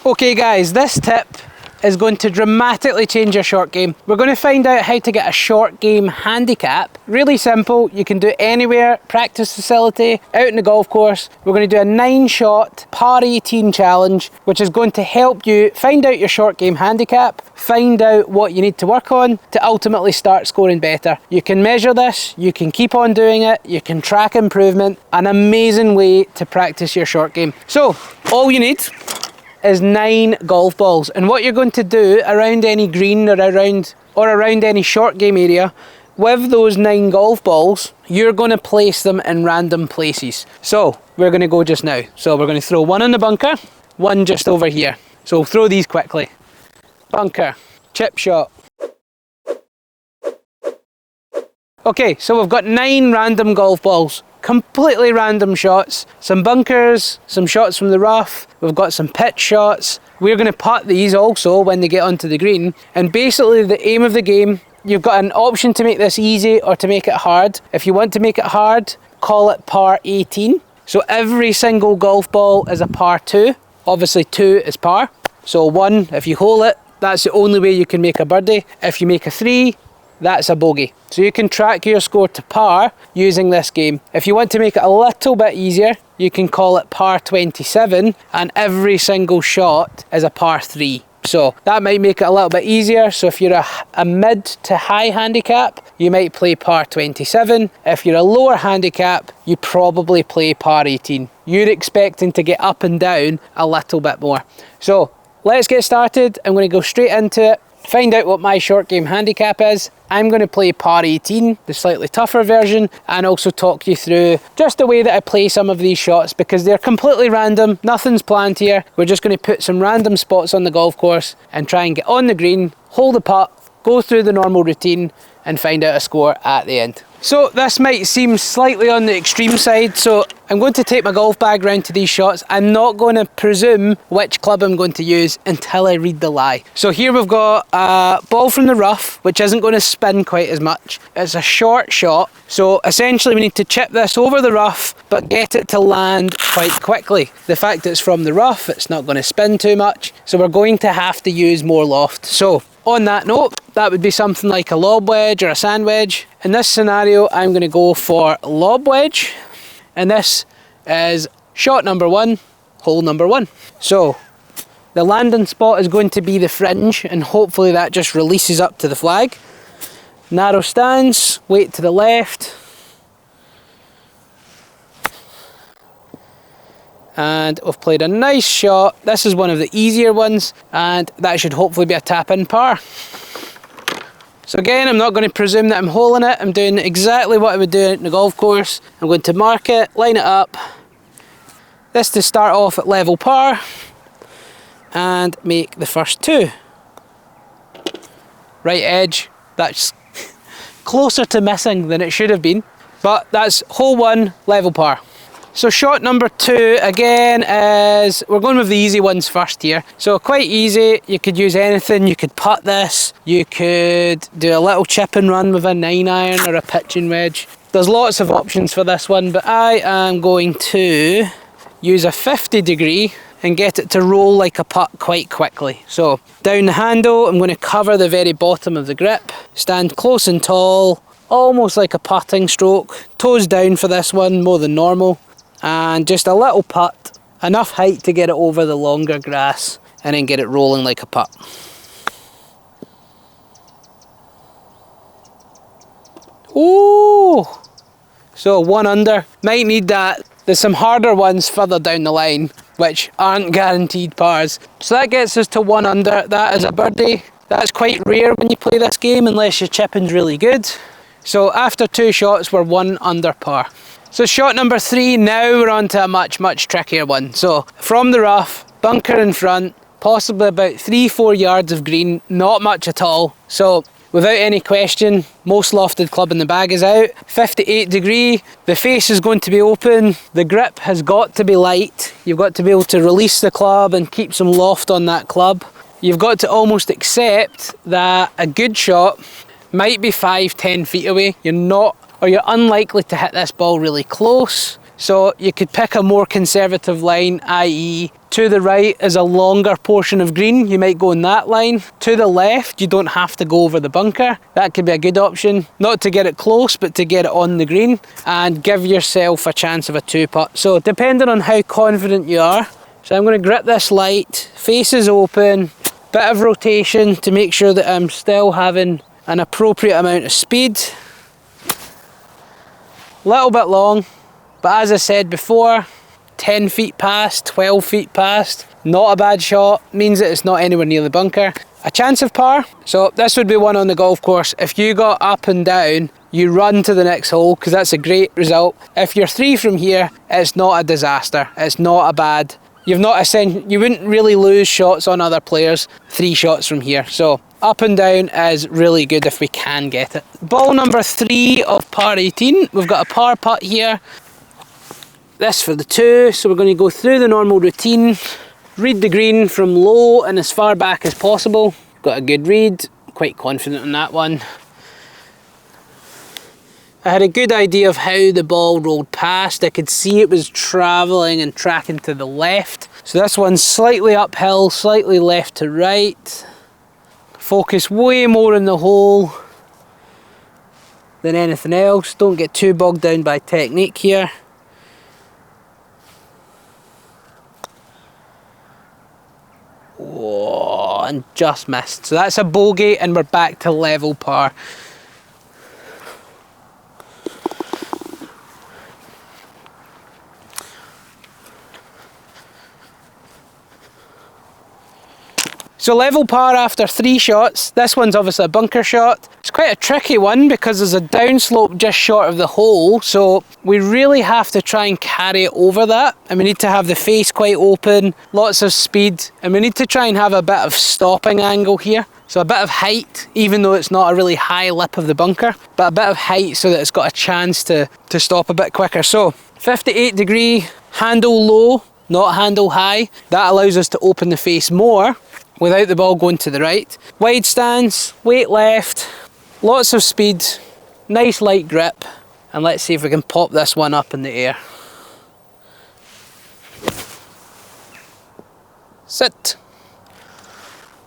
Okay guys, this tip is going to dramatically change your short game. We're going to find out how to get a short game handicap. Really simple, you can do it anywhere, practice facility, out in the golf course. We're going to do a 9-shot par 18 challenge, which is going to help you find out your short game handicap, find out what you need to work on to ultimately start scoring better. You can measure this, you can keep on doing it, you can track improvement. An amazing way to practice your short game. So, all you need is 9 golf balls, and what you're going to do around any green or around any short game area with those 9 golf balls, you're going to place them in random places. So we're going to go just now. So we're going to throw one in the bunker, one just over here. So we'll throw these quickly. Bunker, chip shot. Okay, so we've got 9 random golf balls. Completely random shots, some bunkers, some shots from the rough, we've got some pitch shots. We're going to putt these also when they get onto the green, and basically the aim of the game, you've got an option to make this easy or to make it hard. If you want to make it hard, call it par 18. So every single golf ball is a par 2. Obviously 2 is par, so 1, if you hole it, that's the only way you can make a birdie. If you make a 3, that's a bogey. So you can track your score to par using this game. If you want to make it a little bit easier, you can call it par 27, and every single shot is a par 3. So that might make it a little bit easier. So if you're a mid to high handicap, you might play par 27. If you're a lower handicap, you probably play par 18. You're expecting to get up and down a little bit more. So let's get started. I'm going to go straight into it. Find out what my short game handicap is. I'm going to play par 18, the slightly tougher version, and also talk you through just the way that I play some of these shots, because they're completely random, nothing's planned here. We're just going to put some random spots on the golf course and try and get on the green, hold the putt, go through the normal routine and find out a score at the end. So this might seem slightly on the extreme side, so I'm going to take my golf bag round to these shots. I'm not going to presume which club I'm going to use until I read the lie. So here we've got a ball from the rough, which isn't going to spin quite as much. It's a short shot, so essentially we need to chip this over the rough but get it to land quite quickly. The fact it's from the rough, it's not going to spin too much, so we're going to have to use more loft. So on that note, that would be something like a lob wedge or a sand wedge. In this scenario, I'm going to go for lob wedge, and this is shot number 1, hole number 1. So the landing spot is going to be the fringe, and hopefully that just releases up to the flag. Narrow stance, weight to the left, and we've played a nice shot. This is one of the easier ones, and that should hopefully be a tap-in par. So again, I'm not going to presume that I'm holing it. I'm doing exactly what I would do in the golf course. I'm going to mark it, line it up. This to start off at level par and make the first 2. Right edge, that's closer to missing than it should have been, but that's hole 1, level par. So shot number 2 again is, we're going with the easy ones first here. So quite easy, you could use anything, you could putt this, you could do a little chip and run with a 9-iron or a pitching wedge. There's lots of options for this one, but I am going to use a 50 degree and get it to roll like a putt quite quickly. So down the handle, I'm going to cover the very bottom of the grip, stand close and tall, almost like a putting stroke, toes down for this one more than normal. And just a little putt, enough height to get it over the longer grass, and then get it rolling like a putt. Ooh! So 1 under, might need that. There's some harder ones further down the line, which aren't guaranteed pars. So that gets us to 1 under, that is a birdie. That's quite rare when you play this game, unless your chipping's really good. So after 2 shots, we're 1 under par. So shot number 3, now we're on to a much trickier one. So from the rough, bunker in front, possibly about 3-4 yards of green, not much at all. So without any question, most lofted club in the bag is out. 58 degree, the face is going to be open, the grip has got to be light. You've got to be able to release the club and keep some loft on that club. You've got to almost accept that a good shot might be 5-10 feet away. You're unlikely to hit this ball really close. So you could pick a more conservative line, i.e. to the right is a longer portion of green, you might go in that line. To the left, you don't have to go over the bunker. That could be a good option, not to get it close, but to get it on the green and give yourself a chance of a 2-putt. So depending on how confident you are. So I'm going to grip this light, faces open, bit of rotation to make sure that I'm still having an appropriate amount of speed. Little bit long, but as I said before, 10 feet past, 12 feet past, not a bad shot, means that it's not anywhere near the bunker. A chance of par, so this would be one on the golf course. If you got up and down, you run to the next hole, because that's a great result. If you're 3 from here, it's not a disaster, it's not a bad. You wouldn't really lose shots on other players 3 shots from here. So up and down is really good if we can get it. Ball number 3 of par 18. We've got a par putt here. This for the 2. So we're going to go through the normal routine. Read the green from low and as far back as possible. Got a good read. Quite confident on that one. I had a good idea of how the ball rolled past. I could see it was travelling and tracking to the left. So this one's slightly uphill, slightly left to right. Focus way more in the hole than anything else. Don't get too bogged down by technique here. Whoa, and just missed. So that's a bogey and we're back to level par. So level par after 3 shots. This one's obviously a bunker shot. It's quite a tricky one because there's a downslope just short of the hole, so we really have to try and carry it over that, and we need to have the face quite open, lots of speed, and we need to try and have a bit of stopping angle here. So a bit of height, even though it's not a really high lip of the bunker, but a bit of height so that it's got a chance to stop a bit quicker. So 58 degree, handle low, not handle high. That allows us to open the face more without the ball going to the right. Wide stance, weight left, lots of speed, nice light grip, and let's see if we can pop this one up in the air. Sit.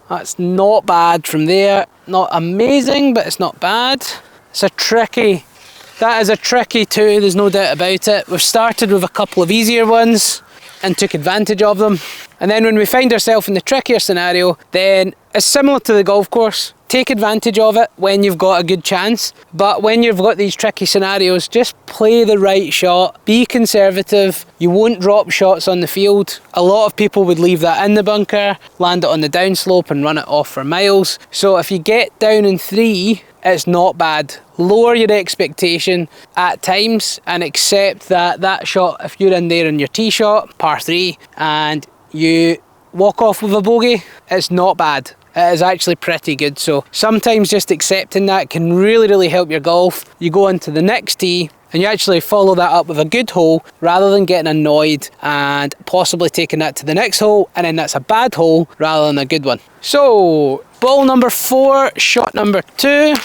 That's not bad from there. Not amazing, but it's not bad. That is a tricky 2, there's no doubt about it. We've started with a couple of easier ones and took advantage of them. And then when we find ourselves in the trickier scenario, then it's similar to the golf course. Take advantage of it when you've got a good chance. But when you've got these tricky scenarios, just play the right shot. Be conservative. You won't drop shots on the field. A lot of people would leave that in the bunker, land it on the downslope and run it off for miles. So if you get down in 3, it's not bad. Lower your expectation at times and accept that that shot, if you're in there in your tee shot, par 3, and you walk off with a bogey, it's not bad. It is actually pretty good. So sometimes just accepting that can really, really help your golf. You go into the next tee and you actually follow that up with a good hole rather than getting annoyed and possibly taking that to the next hole and then that's a bad hole rather than a good one. So ball number 4, shot number 2,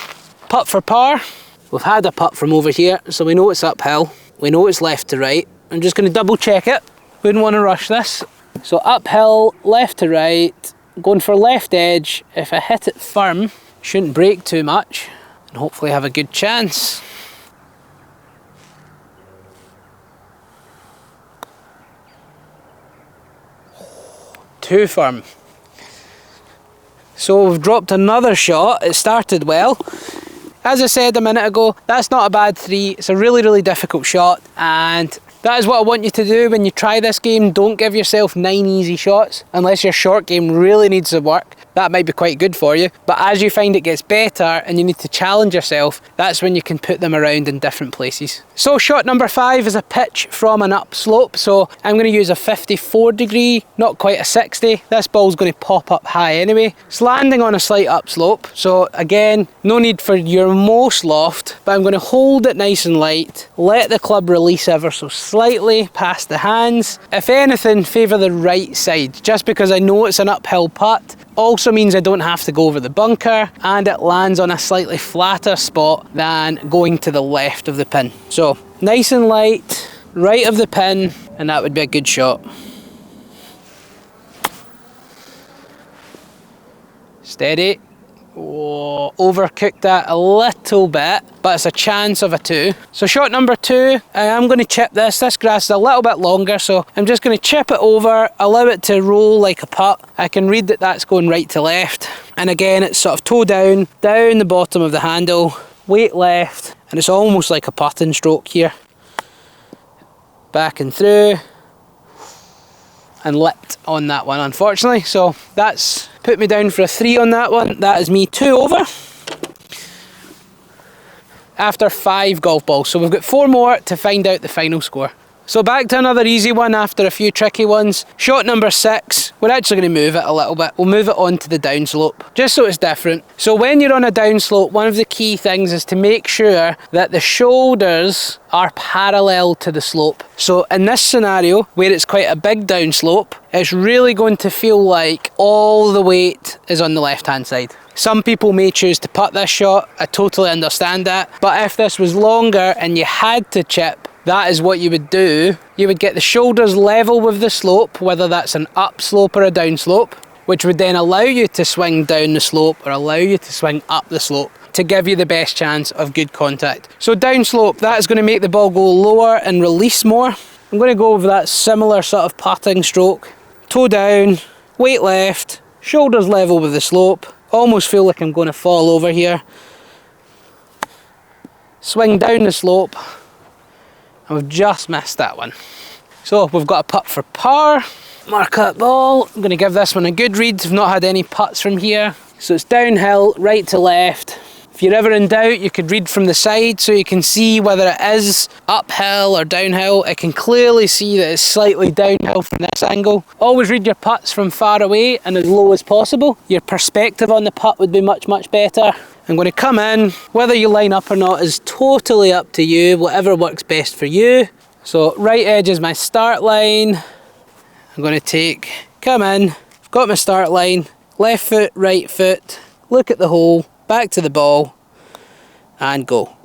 putt for par. We've had a putt from over here, so we know it's uphill. We know it's left to right. I'm just going to double check it. Wouldn't want to rush this. So uphill, left to right, going for left edge. If I hit it firm, shouldn't break too much and hopefully have a good chance. Too firm. So we've dropped another shot. It started well. As I said a minute ago, that's not a bad 3. It's a really, really difficult shot, and that is what I want you to do when you try this game. Don't give yourself 9 easy shots unless your short game really needs the work. That might be quite good for you, but as you find it gets better and you need to challenge yourself, that's when you can put them around in different places. So shot number 5 is a pitch from an upslope, so I'm going to use a 54 degree, not quite a 60. This ball's going to pop up high anyway. It's landing on a slight upslope, so again, no need for your most loft, but I'm going to hold it nice and light, let the club release ever so slightly past the hands. If anything, favour the right side, just because I know it's an uphill putt. Also means I don't have to go over the bunker and it lands on a slightly flatter spot than going to the left of the pin. So nice and light, right of the pin, and that would be a good shot. Steady. Oh, overcooked that a little bit, but it's a chance of a 2. So shot number 2, I am going to chip this. This grass is a little bit longer, so I'm just going to chip it over, allow it to roll like a putt. I can read that that's going right to left. And again, it's sort of toe down, down the bottom of the handle, weight left, and it's almost like a putting stroke here. Back and through, and lipped on that one, unfortunately. So that's put me down for a 3 on that one. That is me 2 over after 5 golf balls. So we've got 4 more to find out the final score. So back to another easy one after a few tricky ones. Shot number 6, we're actually going to move it a little bit. We'll move it onto the downslope, just so it's different. So when you're on a downslope, one of the key things is to make sure that the shoulders are parallel to the slope. So in this scenario, where it's quite a big downslope, it's really going to feel like all the weight is on the left-hand side. Some people may choose to putt this shot, I totally understand that. But if this was longer and you had to chip, that is what you would do. You would get the shoulders level with the slope, whether that's an up slope or a down slope, which would then allow you to swing down the slope or allow you to swing up the slope to give you the best chance of good contact. So down slope, that is going to make the ball go lower and release more. I'm going to go with that similar sort of putting stroke. Toe down, weight left, shoulders level with the slope. Almost feel like I'm going to fall over here. Swing down the slope. And we've just missed that one. So we've got a putt for par. Mark that ball. I'm going to give this one a good read. I've not had any putts from here. So it's downhill, right to left. If you're ever in doubt, you could read from the side so you can see whether it is uphill or downhill. I can clearly see that it's slightly downhill from this angle. Always read your putts from far away and as low as possible. Your perspective on the putt would be much, much better. I'm going to come in. Whether you line up or not is totally up to you, whatever works best for you. So right edge is my start line. I'm going to come in, I've got my start line, left foot, right foot, look at the hole, back to the ball, and go.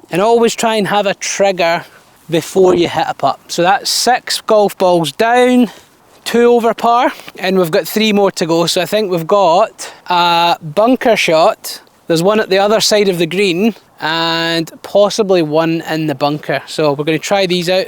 And always try and have a trigger before you hit a putt. So that's 6 golf balls down, 2 over par, and we've got 3 more to go. So I think we've got a bunker shot. There's one at the other side of the green and possibly one in the bunker. So we're going to try these out.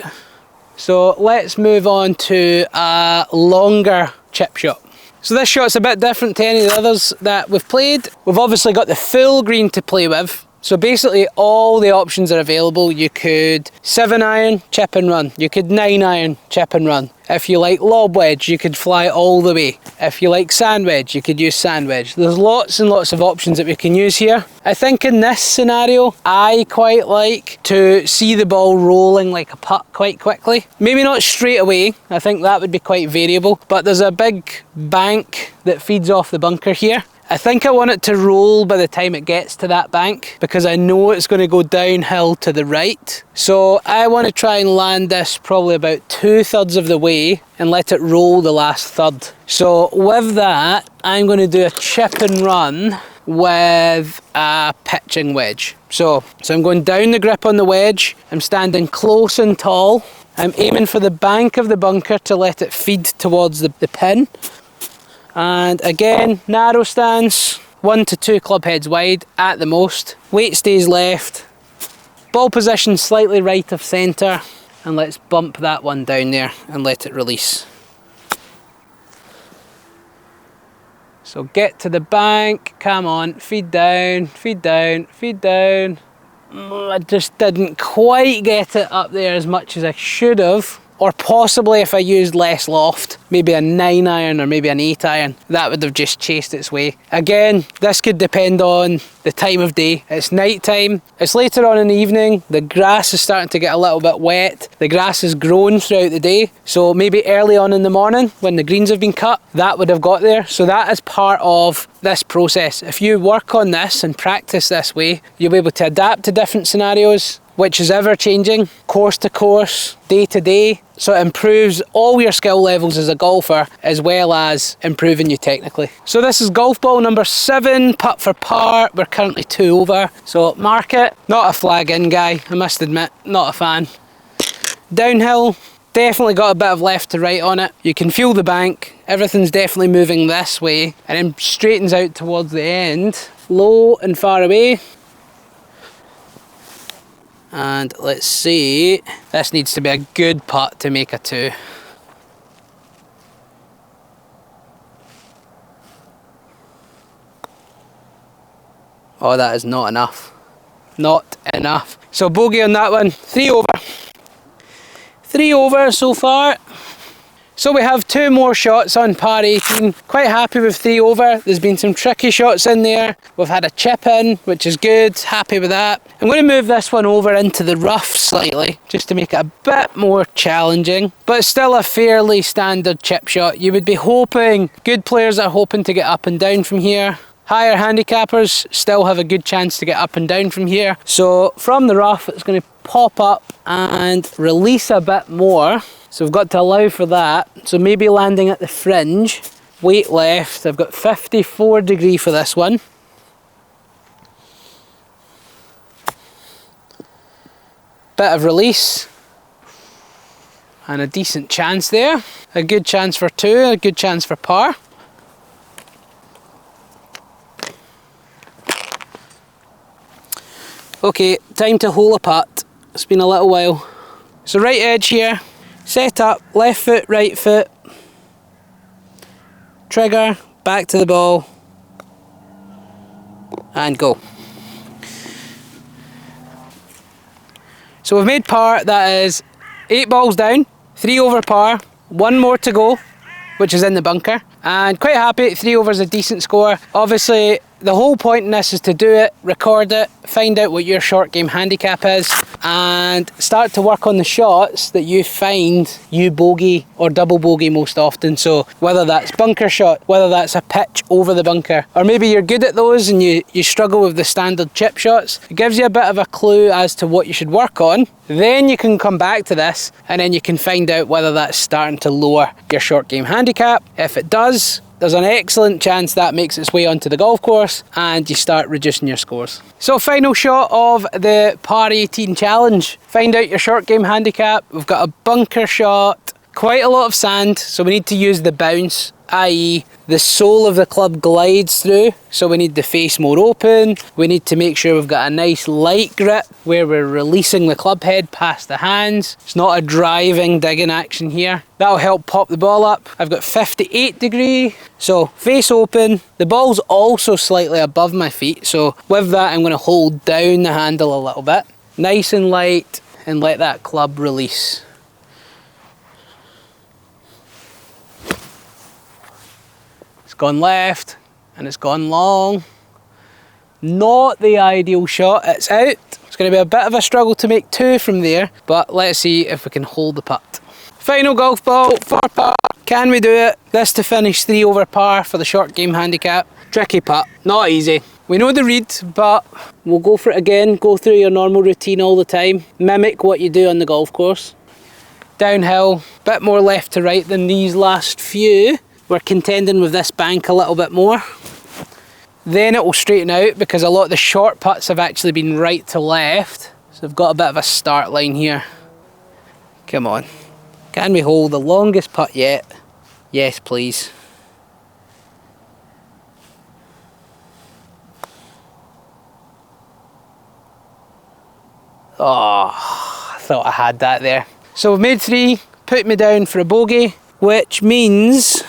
So let's move on to a longer chip shot. So this shot's a bit different to any of the others that we've played. We've obviously got the full green to play with. So basically all the options are available. You could 7-iron, chip and run. You could 9-iron, chip and run. If you like lob wedge, you could fly all the way. If you like sand wedge, you could use sand wedge. There's lots and lots of options that we can use here. I think in this scenario, I quite like to see the ball rolling like a putt quite quickly. Maybe not straight away. I think that would be quite variable. But there's a big bank that feeds off the bunker here. I think I want it to roll by the time it gets to that bank because I know it's going to go downhill to the right. So I want to try and land this probably about 2/3 of the way and let it roll the last third. So with that, I'm going to do a chip and run with a pitching wedge. So I'm going down the grip on the wedge. I'm standing close and tall. I'm aiming for the bank of the bunker to let it feed towards the pin. And again, narrow stance, 1 to 2 club heads wide at the most. Weight stays left. Ball position slightly right of centre. And let's bump that one down there and let it release. So get to the bank, come on, feed down, feed down, feed down. I just didn't quite get it up there as much as I should have. Or possibly if I used less loft, maybe a 9-iron or maybe an 8-iron, that would have just chased its way. Again, this could depend on the time of day. It's night time, it's later on in the evening, the grass is starting to get a little bit wet, the grass has grown throughout the day, so maybe early on in the morning when the greens have been cut, that would have got there. So that is part of this process. If you work on this and practice this way, you'll be able to adapt to different scenarios, which is ever changing, course to course, day to day. So it improves all your skill levels as a golfer, as well as improving you technically. So this is golf ball number 7, putt for par. We're currently 2 over, so mark it. Not a flag in guy, I must admit, not a fan. Downhill, definitely got a bit of left to right on it. You can feel the bank, everything's definitely moving this way, and then straightens out towards the end. Low and far away. And let's see, this needs to be a good putt to make a 2. Oh, that is not enough. Not enough. So bogey on that one, 3 over. 3 over so far. So we have 2 more shots on par 18. Quite happy with 3 over. There's been some tricky shots in there. We've had a chip in, which is good. Happy with that. I'm going to move this one over into the rough slightly, just to make it a bit more challenging. But it's still a fairly standard chip shot. You would be hoping, good players are hoping to get up and down from here. Higher handicappers still have a good chance to get up and down from here. So from the rough, it's going to pop up and release a bit more. So we've got to allow for that. So maybe landing at the fringe. Weight left. I've got 54 degree for this one. Bit of release. And a decent chance there. A good chance for 2, a good chance for par. Okay, time to hole a putt. It's been a little while. So right edge here. Set up, left foot, right foot, trigger, back to the ball, and go. So we've made par, that is 8 balls down, 3 over par, 1 more to go, which is in the bunker, and quite happy, 3 over is a decent score. Obviously, the whole point in this is to do it, record it, find out what your short game handicap is, and start to work on the shots that you find you bogey or double bogey most often. So whether that's bunker shot, whether that's a pitch over the bunker, or maybe you're good at those and you struggle with the standard chip shots, it gives you a bit of a clue as to what you should work on. Then you can come back to this and then you can find out whether that's starting to lower your short game handicap. If it does, there's an excellent chance that makes its way onto the golf course and you start reducing your scores. So final shot of the par 18 challenge. Find out your short game handicap. We've got a bunker shot, quite a lot of sand, so we need to use the bounce, i.e. the sole of the club glides through, so we need the face more open. We need to make sure we've got a nice light grip where we're releasing the club head past the hands. It's not a driving, digging action here. That'll help pop the ball up. I've got 58 degree, so face open. The ball's also slightly above my feet, so with that I'm going to hold down the handle a little bit. Nice and light, and let that club release. It's gone left and it's gone long. Not the ideal shot, it's out. It's going to be a bit of a struggle to make 2 from there, but let's see if we can hold the putt. Final golf ball for par. Can we do it? This to finish 3 over par for the short game handicap. Tricky putt, not easy. We know the read, but we'll go for it again. Go through your normal routine all the time. Mimic what you do on the golf course. Downhill, bit more left to right than these last few. We're contending with this bank a little bit more. Then it will straighten out because a lot of the short putts have actually been right to left. So I've got a bit of a start line here. Come on. Can we hold the longest putt yet? Yes, please. Oh, I thought I had that there. So we've made 3, put me down for a bogey, which means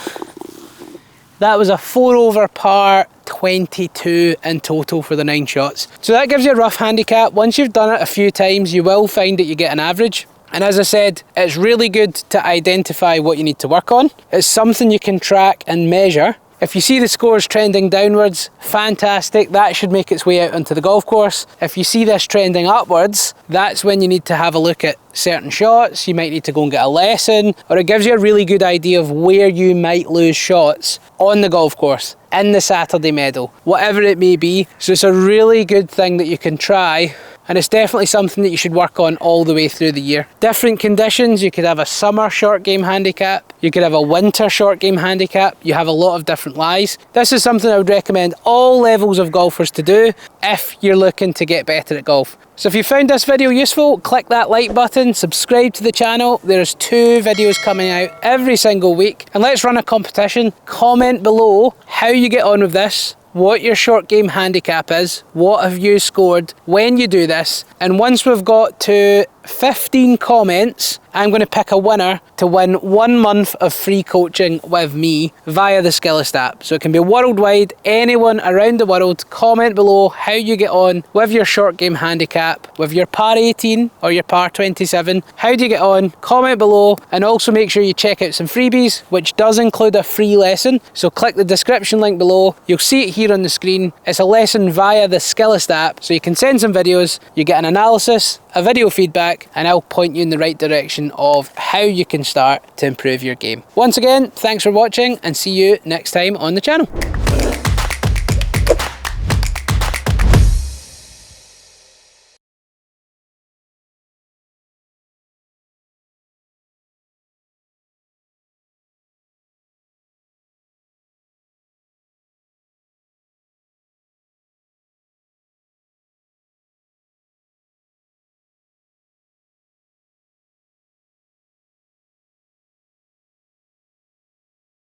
that was a 4 over par 22 in total for the 9 shots. So that gives you a rough handicap. Once you've done it a few times, you will find that you get an average. And as I said, it's really good to identify what you need to work on. It's something you can track and measure. If you see the scores trending downwards, fantastic, that should make its way out onto the golf course. If you see this trending upwards, that's when you need to have a look at certain shots. You might need to go and get a lesson, or it gives you a really good idea of where you might lose shots on the golf course, in the Saturday Medal, whatever it may be. So it's a really good thing that you can try and it's definitely something that you should work on all the way through the year. Different conditions, you could have a summer short game handicap, you could have a winter short game handicap, you have a lot of different lies. This is something I would recommend all levels of golfers to do if you're looking to get better at golf. So if you found this video useful, click that like button, subscribe to the channel. There's 2 videos coming out every single week, and let's run a competition. Comment below how you get on with this, what your short game handicap is, what have you scored when you do this, and once we've got to 15 comments, I'm going to pick a winner to win 1 month of free coaching with me via the Skillest app. So it can be worldwide, anyone around the world. Comment below how you get on with your short game handicap, with your par 18 or your par 27. How do you get on? Comment below, and also make sure you check out some freebies, which does include a free lesson. So click the description link below. You'll see it here on the screen. It's a lesson via the Skillest app. So you can send some videos, you get an analysis, a video feedback, and I'll point you in the right direction of how you can start to improve your game. Once again, thanks for watching, and see you next time on the channel.